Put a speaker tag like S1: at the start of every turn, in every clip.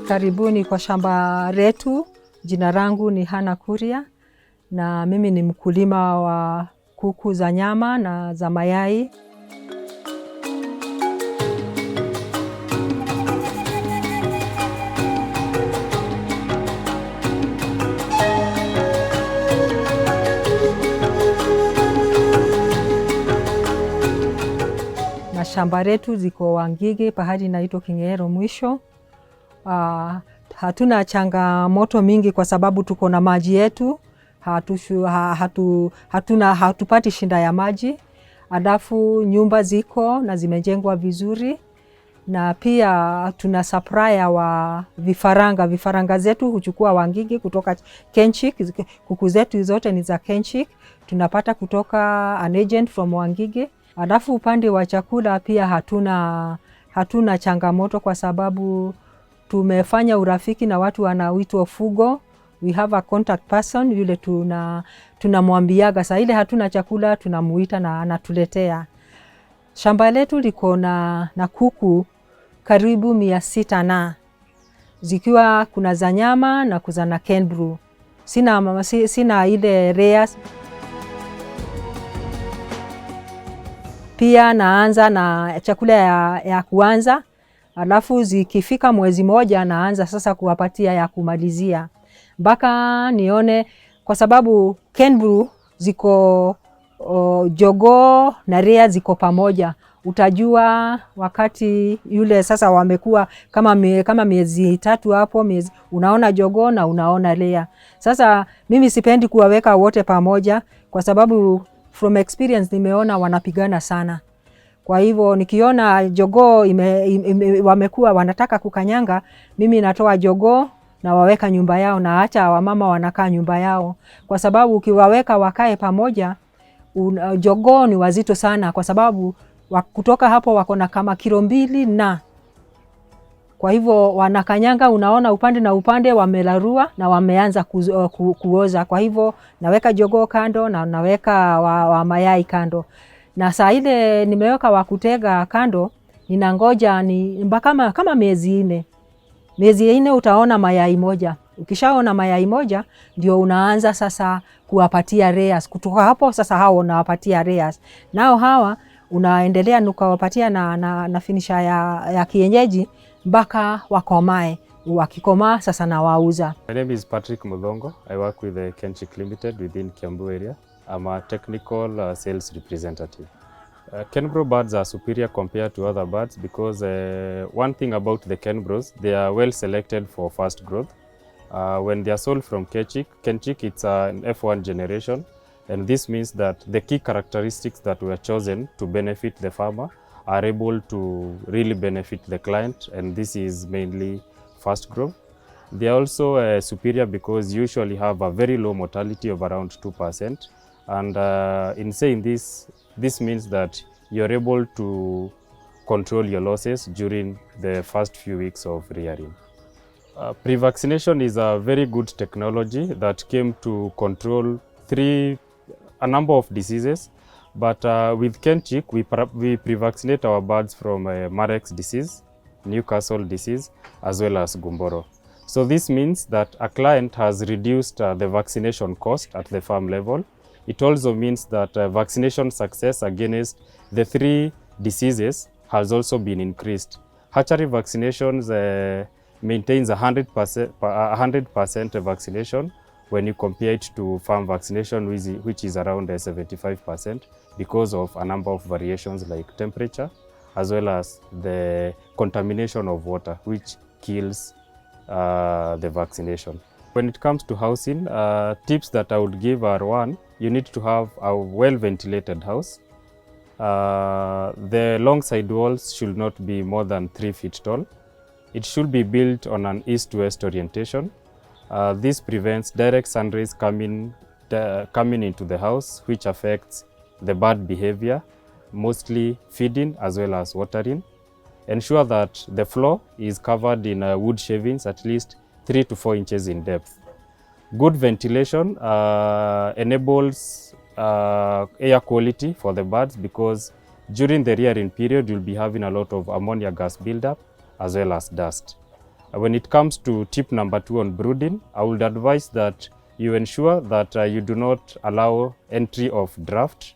S1: Karibuni kwa shamba letu. Jina langu ni Hana Kuria na mimi ni mkulima wa kuku za nyama na za mayai. Na shamba letu ziko Wangige, pahali inaitwa Kienyeji mwisho. Hatuna changamoto mingi kwa sababu tuko na maji yetu. Hatupati shida ya maji. Alafu nyumba ziko na zimejengwa vizuri, na pia tuna supplier wa vifaranga. Vifaranga zetu huchukua Wangige kutoka Kenchik. Kuku zetu zote ni za Kenchik. Tunapata kutoka an agent from Wangige. Alafu upande wa chakula pia hatuna changamoto kwa sababu tumefanya urafiki na watu wanaoitwa Fugo. We have a contact person yule tunamwambiaga saa ile hatuna chakula, tunamuita na anatuletea. Shamba letu liko na kuku karibu 600 na zikiwa kuna za nyama na kuna Kenbrew. Sina ile layers. Pia naanza na chakula ya kuanza, alafu zikifika mwezi moja naanza sasa kuwapatia ya kumalizia. Mpaka nione, kwa sababu Kenbrew ziko jogoo na rea ziko pamoja. Utajua wakati yule sasa wamekuwa kama miezi 3 hapo, unaona jogoo na unaona rea. Sasa mimi sipendi kuwaweka wote pamoja kwa sababu from experience nimeona wanapigana sana. Kwa hivyo nikiona jogoo wamekuwa wanataka kukanyanga, mimi natoa jogoo na waweka nyumba yao, na acha wamama wanakaa nyumba yao. Kwa sababu ukiwaweka wakae pamoja, jogoo ni wazito sana kwa sababu kutoka hapo wako na kama kilo 2 na kwa hivyo wanakanyanga, unaona upande na upande wamelarua na wameanza kuoza. Kwa hivyo naweka jogoo kando na naweka wa mayai kando. Na saa ile nimeweka wa kutega kando, ninangoja kama miezi 4. Miezi 4 utaona mayai moja. Ukishaona mayai moja ndio unaanza sasa kuwapatia layers. Kutoka hapo sasa hao unawapatia layers. Nao hawa unaendelea nukawapatia na finisher ya kienyeji mpaka wakomae. Wakikomaa sasa na wauza.
S2: My name is Patrick Mudongo. I work with the Kenchik Limited within Kiambu area. I'm a technical sales representative. Kenbrew birds are superior compared to other birds because one thing about the Kenbrews, they are well selected for fast growth. When they are sold from Kenchik, it's an F1 generation, and this means that the key characteristics that were chosen to benefit the farmer are able to really benefit the client, and this is mainly fast growth. They are also superior because usually have a very low mortality of around 2%. And in saying this means that you're able to control your losses during the first few weeks of rearing. Pre-vaccination is a very good technology that came to control a number of diseases. But with Kenchik, we pre-vaccinate our birds from Marek's disease, Newcastle disease, as well as Gumboro. So this means that a client has reduced the vaccination cost at the farm level. It also means that vaccination success against the 3 diseases has also been increased. Hatchery vaccinations maintains 100% vaccination when you compare it to farm vaccination, which is around 75%, because of a number of variations like temperature, as well as the contamination of water, which kills the vaccination. When it comes to housing, tips that I would give are: 1, you need to have a well-ventilated house. The long side walls should not be more than 3 feet tall. It should be built on an east-west orientation. This prevents direct sun rays coming into the house, which affects the bird behavior, mostly feeding as well as watering. Ensure that the floor is covered in wood shavings at least 3 to 4 inches in depth. Good ventilation enables air quality for the birds, because during the rearing period you'll be having a lot of ammonia gas buildup as well as dust. When it comes to tip number 2 on brooding, I would advise that you ensure that you do not allow entry of draft.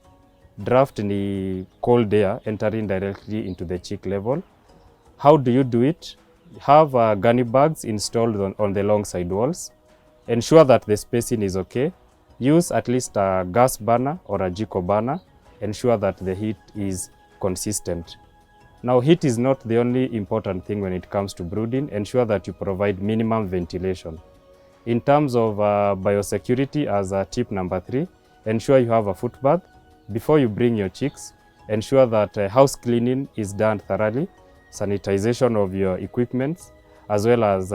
S2: Draft ni cold air entering directly into the chick level. How do you do it? Have gunny bags installed on the long side walls. Ensure that the spacing is okay. Use at least a gas burner or a jiko burner. Ensure that the heat is consistent. Now, heat is not the only important thing when it comes to brooding. Ensure that you provide minimum ventilation. In terms of biosecurity, as tip number 3, ensure you have a foot bath. Before you bring your chicks, ensure that house cleaning is done thoroughly, sanitization of your equipment, as well as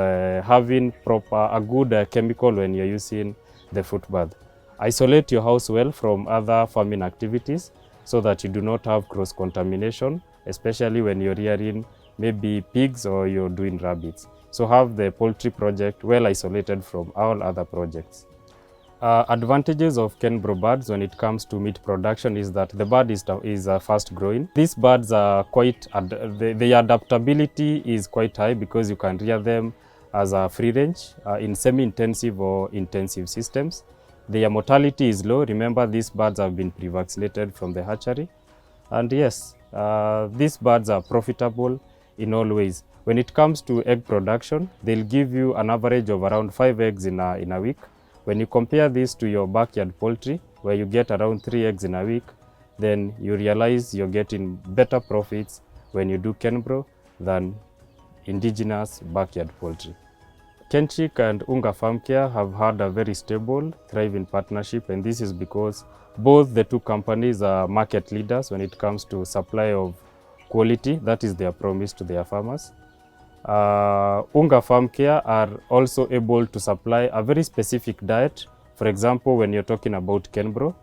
S2: having a good chemical when you're using the foot bath. Isolate your house well from other farming activities so that you do not have cross-contamination, especially when you're rearing maybe pigs or you're doing rabbits. So have the poultry project well isolated from all other projects. Advantages of Kenbro birds when it comes to meat production is that the bird is fast growing. These birds are quite, the adaptability is quite high because you can rear them as a free range in semi-intensive or intensive systems. Their mortality is low. Remember, these birds have been pre-vaccinated from the hatchery. And yes, these birds are profitable in all ways. When it comes to egg production, they'll give you an average of around 5 eggs in a week. When you compare this to your backyard poultry, where you get around 3 eggs in a week, then you realize you're getting better profits when you do Kenbro than indigenous backyard poultry. Kenchik and Unga Farm Care have had a very stable, thriving partnership, and this is because both the two companies are market leaders when it comes to supply of quality. That is their promise to their farmers. Unga Farm Care are also able to supply a very specific diet. For example, when you're talking about Kenbro,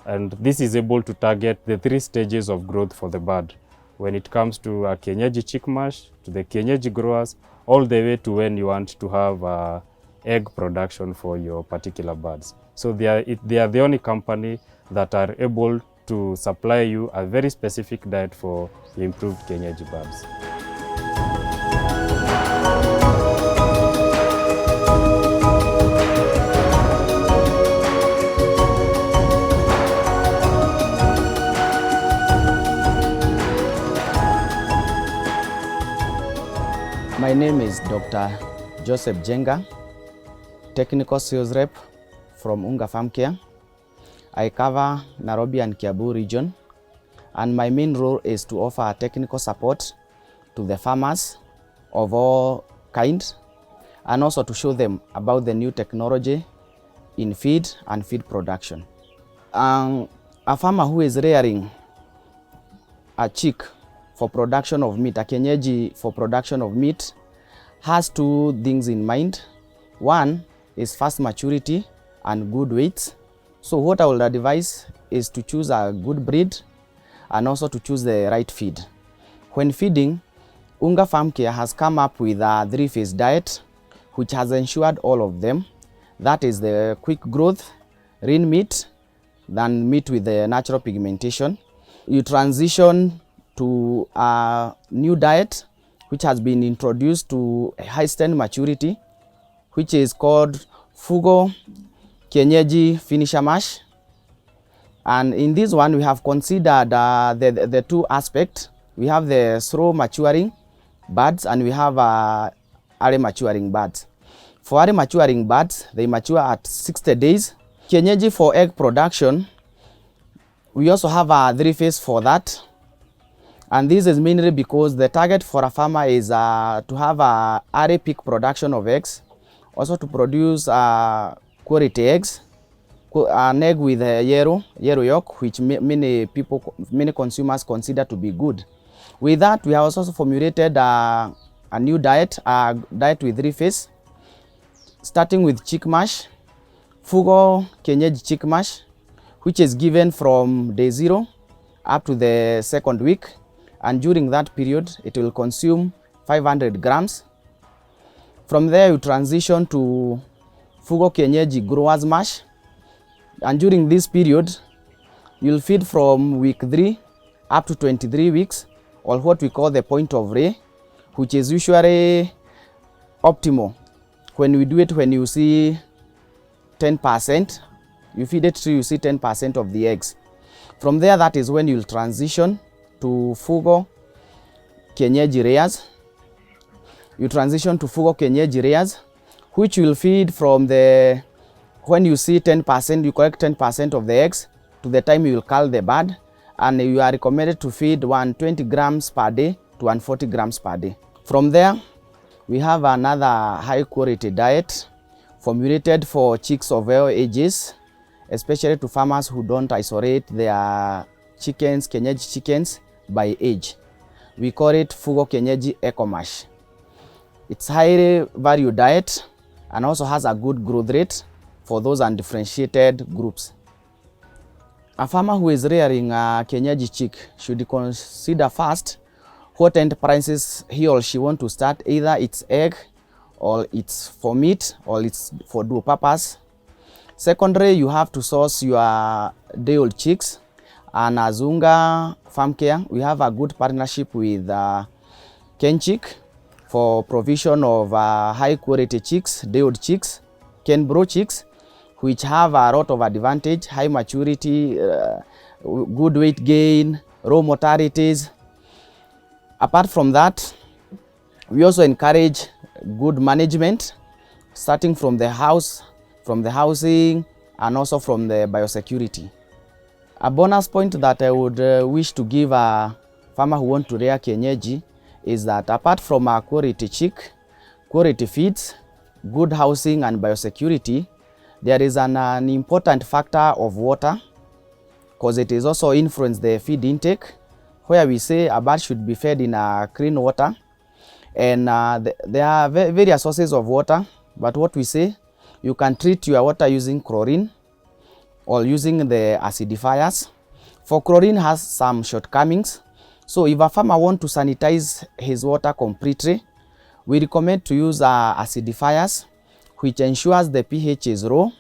S2: and this is able to target the 3 stages of growth for the bird. When it comes to a Kienyeji chick mash, to the Kienyeji growers, all the way to when you want to have egg production for your particular birds. So they are the only company that are able to supply you a very specific diet for the improved Kienyeji birds.
S3: My name is Dr. Joseph Jenga, Technical Sales Rep from Unga Farm Care. I cover Nairobi and Kiambu region, and my main role is to offer technical support to the farmers of all kinds, and also to show them about the new technology in feed and feed production. A farmer who is rearing a chick for production of meat, a Kienyeji for production of meat, has 2 things in mind. One is fast maturity and good weight. So what I will advise is to choose a good breed and also to choose the right feed. When feeding, Unga Farm Care has come up with a 3-phase diet which has ensured all of them. That is the quick growth, lean meat, then meat with the natural pigmentation. You transition to a new diet which has been introduced to high-stand maturity, which is called Fugo Kienyeji Finisher Mash. And in this one, we have considered the 2 aspects. We have the slow maturing birds and we have early maturing birds. For early maturing birds, they mature at 60 days. Kienyeji for egg production, we also have a 3-phase for that. And this is mainly because the target for a farmer is to have a early peak production of eggs, also to produce quality eggs, an egg with a yellow yolk, which many consumers consider to be good. With that, we have also formulated a new diet, a diet with 3 phases, starting with chick mash, Fugo Kienyeji chick mash, which is given from day 0 up to the 2nd week. And during that period, it will consume 500 grams. From there, you transition to Fugo Kienyeji Growers Mash. And during this period, you'll feed from week 3 up to 23 weeks, or what we call the point of lay, which is usually optimal. When we do it, when you see 10%, you feed it till you see 10% of the eggs. From there, that is when you'll transition to Fugo Kienyeji layers. You transition to Fugo Kienyeji layers, which will feed from the, when you see 10%, you collect 10% of the eggs to the time you will cull the bird, and you are recommended to feed 120 grams per day to 140 grams per day. From there, we have another high quality diet formulated for chicks of all ages, especially to farmers who don't isolate their chickens, Kienyeji chickens, by age. We call it Fugo Kienyeji Eco Mash. It's highly valued diet and also has a good growth rate for those undifferentiated groups. A farmer who is rearing a Kienyeji chick should consider first what enterprises he or she want to start, either it's egg or it's for meat or it's for dual purpose. Secondly, you have to source your day-old chicks. And Azunga Farm Care, we have a good partnership with Kienyeji for provision of high quality chicks, day-old chicks, Kienbro chicks, which have a lot of advantage, high maturity, good weight gain, low mortalities. Apart from that, we also encourage good management, starting from the house, from the housing, and also from the biosecurity. A bonus point that I would wish to give a farmer who want to rear Kienyeji is that apart from a quality chick, quality feeds, good housing and biosecurity, there is an important factor of water, because it is also influence the feed intake, where we say a bird should be fed in clean water. And there are various sources of water, but what we say, you can treat your water using chlorine or using the acidifiers. For chlorine has some shortcomings, so if a farmer wants to sanitize his water completely, we recommend to use acidifiers, which ensures the pH is low,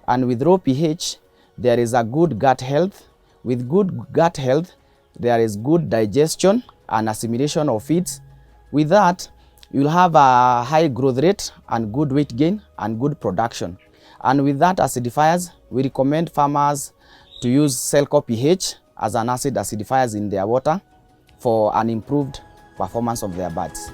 S3: and with low pH, there is a good gut health. With good gut health, there is good digestion and assimilation of feeds. With that, you'll have a high growth rate and good weight gain and good production. And with that acidifiers, we recommend farmers to use Selco pH as an acid acidifiers in their water for an improved performance of their birds.